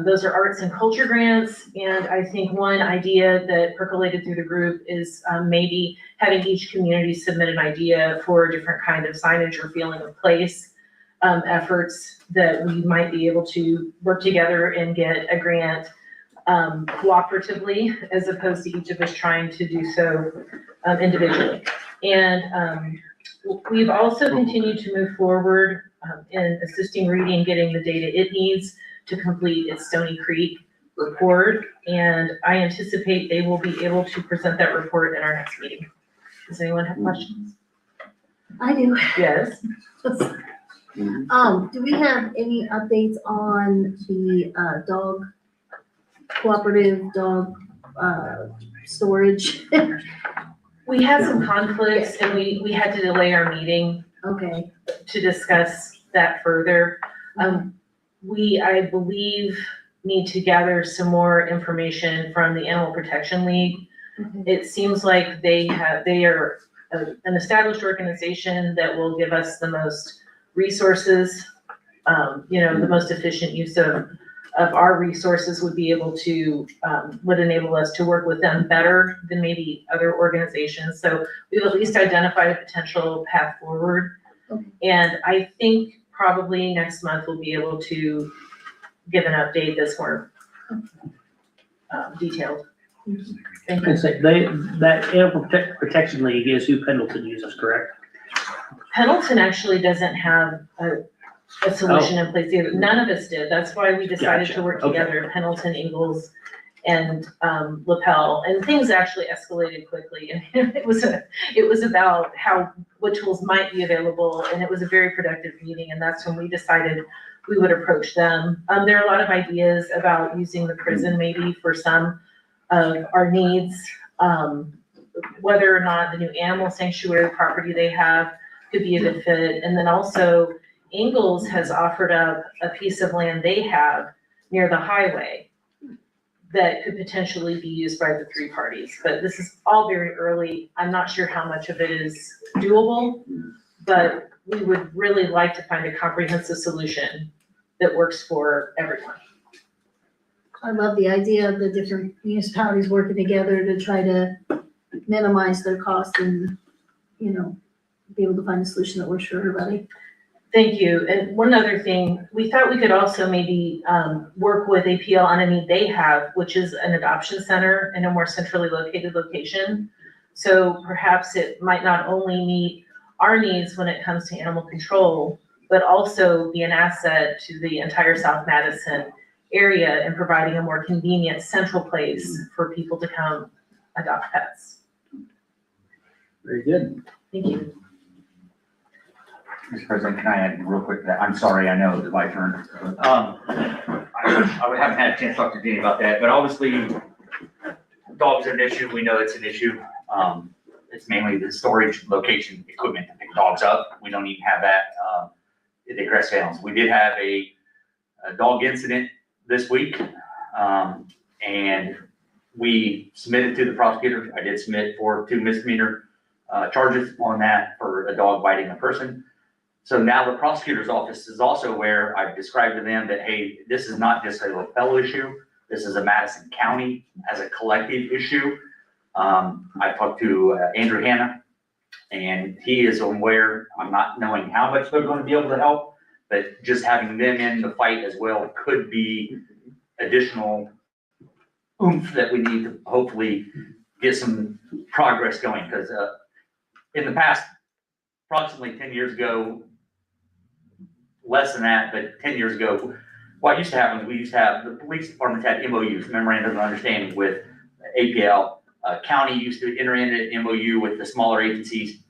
Those are arts and culture grants, and I think one idea that percolated through the group is maybe having each community submit an idea for a different kind of signage or feeling of place efforts that we might be able to work together and get a grant cooperatively, as opposed to each of us trying to do so individually. And we've also continued to move forward in assisting Reedy in getting the data it needs to complete its Stony Creek report, and I anticipate they will be able to present that report in our next meeting. Does anyone have questions? I do. Yes. Do we have any updates on the dog, cooperative dog storage? We had some conflicts and we had to delay our meeting Okay, to discuss that further. We, I believe, need to gather some more information from the Animal Protection League. It seems like they are an established organization that will give us the most resources. The most efficient use of our resources would be able to, would enable us to work with them better than maybe other organizations. So we've at least identified a potential path forward. And I think probably next month we'll be able to give an update that's more detailed. Thank you. That Animal Protection League is who Pendleton uses, correct? Pendleton actually doesn't have a solution in place either. None of us did. That's why we decided to work together, Pendleton, Ingalls, and Lapel, and things actually escalated quickly. And it was about what tools might be available, and it was a very productive meeting, and that's when we decided we would approach them. There are a lot of ideas about using the prison maybe for some of our needs, whether or not the new animal sanctuary property they have could be a good fit. And then also Ingalls has offered up a piece of land they have near the highway that could potentially be used by the 3 parties. But this is all very early. I'm not sure how much of it is doable, but we would really like to find a comprehensive solution that works for everyone. I love the idea of the different municipalities working together to try to minimize their costs and, be able to find a solution that works for everybody. Thank you. And one other thing, we thought we could also maybe work with APL on a need they have, which is an adoption center in a more centrally located location. So perhaps it might not only meet our needs when it comes to animal control, but also be an asset to the entire South Madison area and providing a more convenient central place for people to come adopt pets. Very good. Thank you. Mr. President, can I add real quick that, I'm sorry, I know it's my turn. I haven't had a chance to talk to Dean about that, but obviously, dogs are an issue, we know it's an issue. It's mainly the storage location equipment to pick dogs up, we don't even have that, at the Crest Downs. We did have a dog incident this week, and we submitted to the prosecutor. I did submit for 2 misdemeanor charges on that for a dog biting a person. So now the prosecutor's office is also aware. I've described to them that, hey, this is not just a Lapel issue. This is a Madison County as a collective issue. I talked to Andrew Hanna, and he is aware. I'm not knowing how much they're going to be able to help, but just having them in the fight as well could be additional oomph that we need to hopefully get some progress going. Because in the past, approximately 10 years ago, less than that, but 10 years ago, what used to happen is we used to have, the police departments had MOUs, memorandum of understanding with APL. County used to enter into an MOU with the smaller agencies.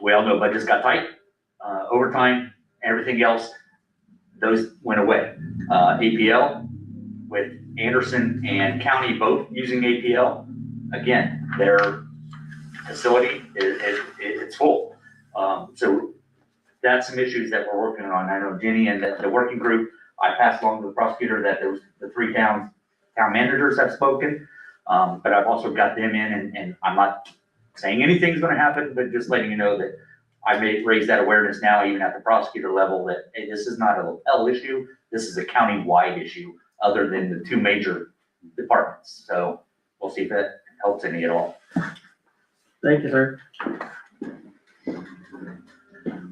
We all know budgets got tight, overtime, everything else, those went away. APL with Anderson and County both using APL, again, their facility it's full. So that's some issues that we're working on. I know Jenny and the working group, I passed along to the prosecutor that there was the 3 town managers have spoken. But I've also got them in, and I'm not saying anything's gonna happen, but just letting you know that I may raise that awareness now, even at the prosecutor level, that, hey, this is not a Lapel issue, this is a county-wide issue, other than the 2 major departments. So we'll see if that helps any at all. Thank you, sir.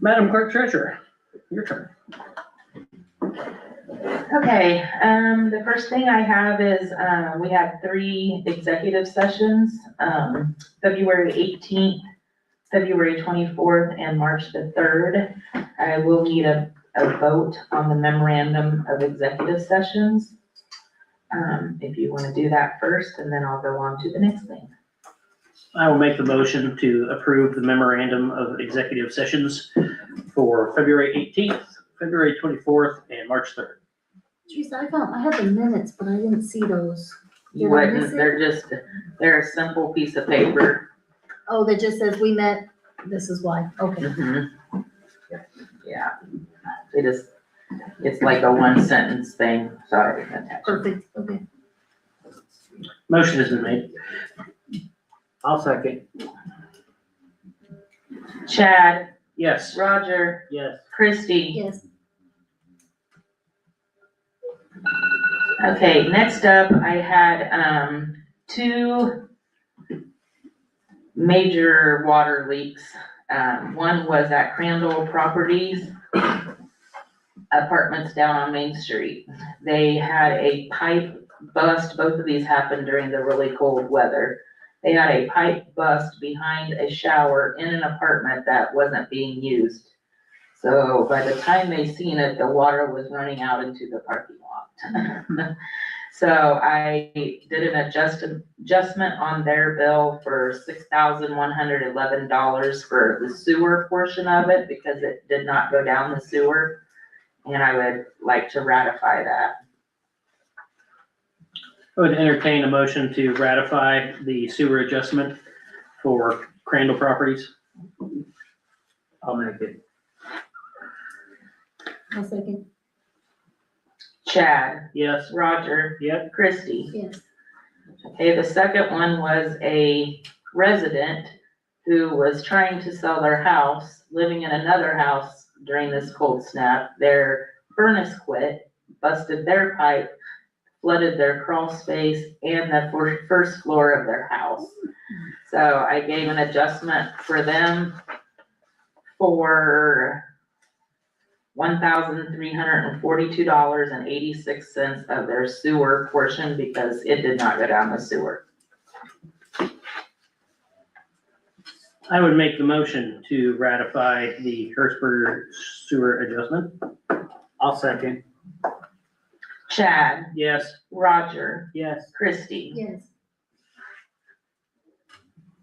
Madam Clerk Treasurer, your turn. Okay, the first thing I have is, we have 3 executive sessions, February 18th, February 24th, and March the 3rd. I will need a vote on the memorandum of executive sessions. If you want to do that first, and then I'll go on to the next thing. I will make the motion to approve the memorandum of executive sessions for February 18th, February 24th, and March 3rd. Teresa, I had the minutes, but I didn't see those. You Did I miss wouldn't, it? they're a simple piece of paper. Oh, that just says we met, this is why, okay. Yeah, it's like a 1 sentence thing, so I didn't attach it. Perfect, okay. Motion has been made. I'll second. Chad, Yes. Roger, Yes. Christie. Yes, Okay, next up, I had, 2 major water leaks. One was at Crandall Properties, apartments down on Main Street. They had a pipe bust, both of these happened during the really cold weather. They had a pipe bust behind a shower in an apartment that wasn't being used. So by the time they seen it, the water was running out into the parking lot. So I did an adjustment on their bill for $6,111 for the sewer portion of it, because it did not go down the sewer. And I would like to ratify that. I would entertain a motion to ratify the sewer adjustment for Crandall Properties. I'll make it. I'll second, Chad, Yes. Roger, Yep. Christie. yes. Okay, the second one was a resident who was trying to sell their house, living in another house during this cold snap. Their furnace quit, busted their pipe, flooded their crawl space and the first floor of their house. So I gave an adjustment for them for $1,342.86 of their sewer portion, because it did not go down the sewer. I would make the motion to ratify the Hurstburg sewer adjustment. I'll second. Chad, Yes. Roger, Yes. Christie. Yes.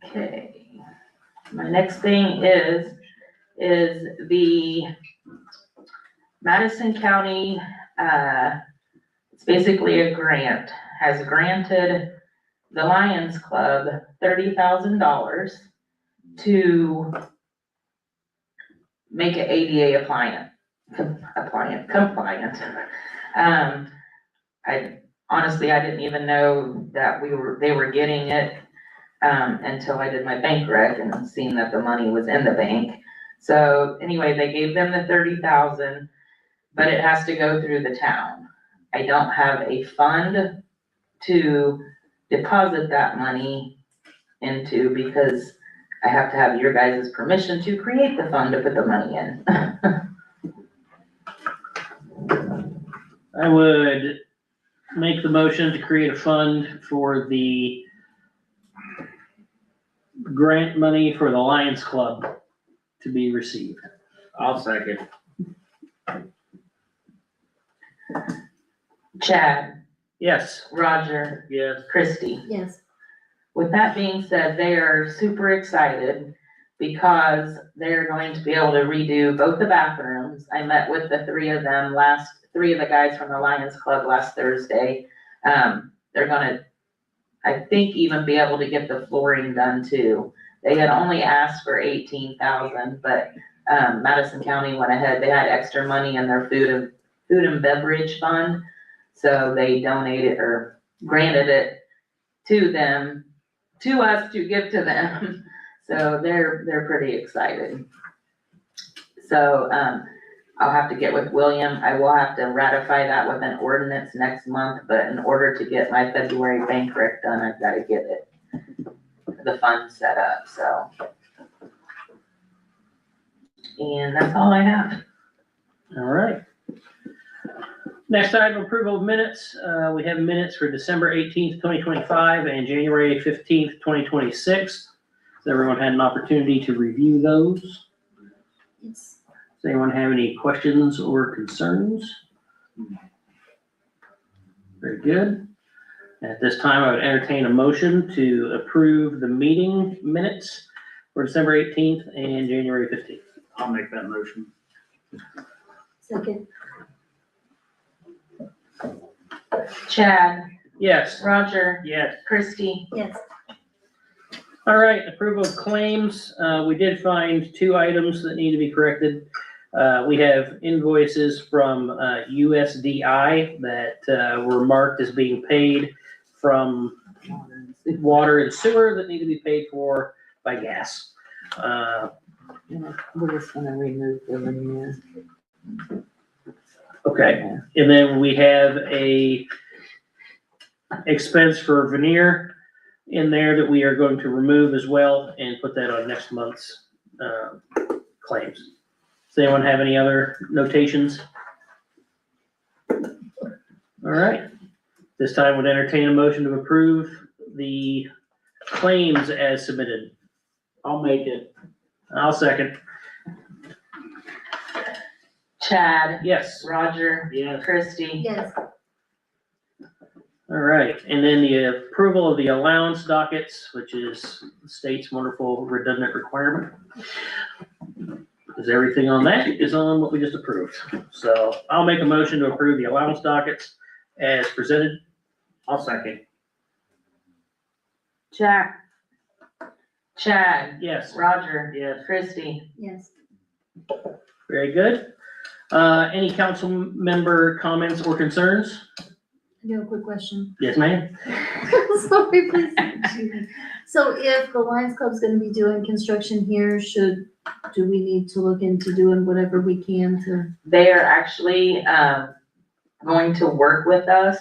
Okay. My next thing is the Madison County, it's basically a grant, has granted the Lions Club $30,000 to make it ADA compliant. I honestly, I didn't even know that they were getting it, until I did my bank rec and seen that the money was in the bank. So anyway, they gave them the 30,000, but it has to go through the town. I don't have a fund to deposit that money into because I have to have your guys' permission to create the fund to put the money in. I would make the motion to create a fund for the grant money for the Lions Club to be received. I'll second. Chad, Yes. Roger, Yes. Christie. Yes. With that being said, they are super excited because they're going to be able to redo both the bathrooms. I met with the three of the guys from the Lions Club last Thursday. They're gonna, I think, even be able to get the flooring done too. They had only asked for 18,000, but, Madison County went ahead, they had extra money in their food and beverage fund. So they donated or granted it to them, to us to give to them. So they're pretty excited. So, I'll have to get with William. I will have to ratify that with an ordinance next month, but in order to get my February bank rec done, I've gotta get the fund set up, so. And that's all I have. All right. Next item, approval of minutes. We have minutes for December 18th, 2025 and January 15th, 2026. Has everyone had an opportunity to review those? Yes. Does anyone have any questions or concerns? Very good. At this time, I would entertain a motion to approve the meeting minutes for December 18th and January 15th. I'll make that motion. Second. Chad, Yes. Roger, Yes. Christie. Yes. All right, approval of claims. We did find two items that need to be corrected. We have invoices from USDI that were marked as being paid from water and sewer that need to be paid for by gas. We're just gonna remove the veneer. Okay, and then we have a expense for veneer in there that we are going to remove as well and put that on next month's claims. Does anyone have any other notations? All right, this time would entertain a motion to approve the claims as submitted. I'll make it. I'll second. Chad, Yes. Roger, Yes. Christie. Yes. All right, and then the approval of the allowance dockets, which is the state's wonderful redundant requirement. Because everything on that is on what we just approved. So I'll make a motion to approve the allowance dockets as presented. I'll second. Chad, Yes, Roger, Yes. Christie. Yes. very good. Any council member comments or concerns? I have a quick question. Yes, ma'am. Sorry, please. Excuse me. So if the Lions Club's gonna be doing construction here, do we need to look into doing whatever we can to? They are actually, going to work with us.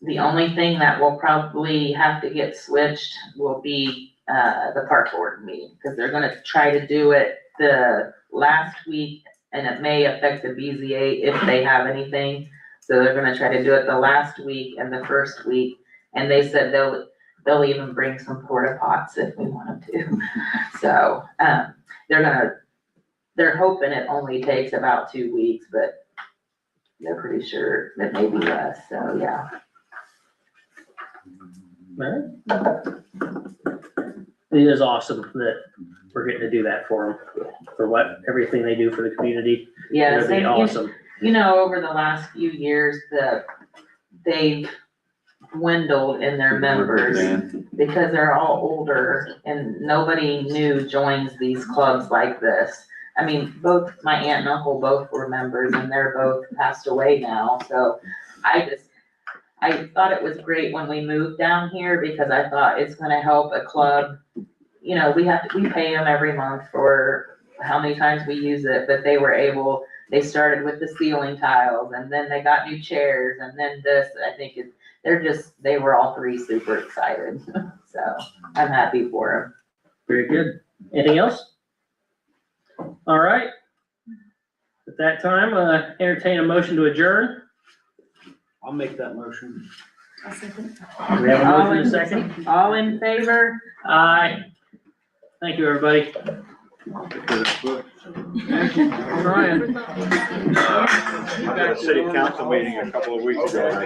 The only thing that will probably have to get switched will be, the park board meeting, because they're gonna try to do it the last week, and it may affect the BZA if they have anything. So they're gonna try to do it the last week and the first week, and they said they'll even bring some porta pots if we want them to. So, they're hoping it only takes about 2 weeks, but they're pretty sure that may be less, so yeah. It is awesome that we're getting to do that for them, for what, everything they do for the community. Yes, It'll be and awesome. you know, over the last few years, they've dwindled in their members because they're all older and nobody new joins these clubs like this. I mean, both my aunt and uncle both were members and they're both passed away now, so I thought it was great when we moved down here because I thought it's gonna help a club. You know, we pay them every month for how many times we use it, but they started with the ceiling tiles and then they got new chairs and then this, I think they were all three super excited. So I'm happy for them. Very good. Anything else? All right. At that time, entertain a motion to adjourn. I'll make that motion. I'll second. We have a motion and a second. All in favor? Aye. Thank you, everybody. I've got a city council meeting a couple of weeks ago.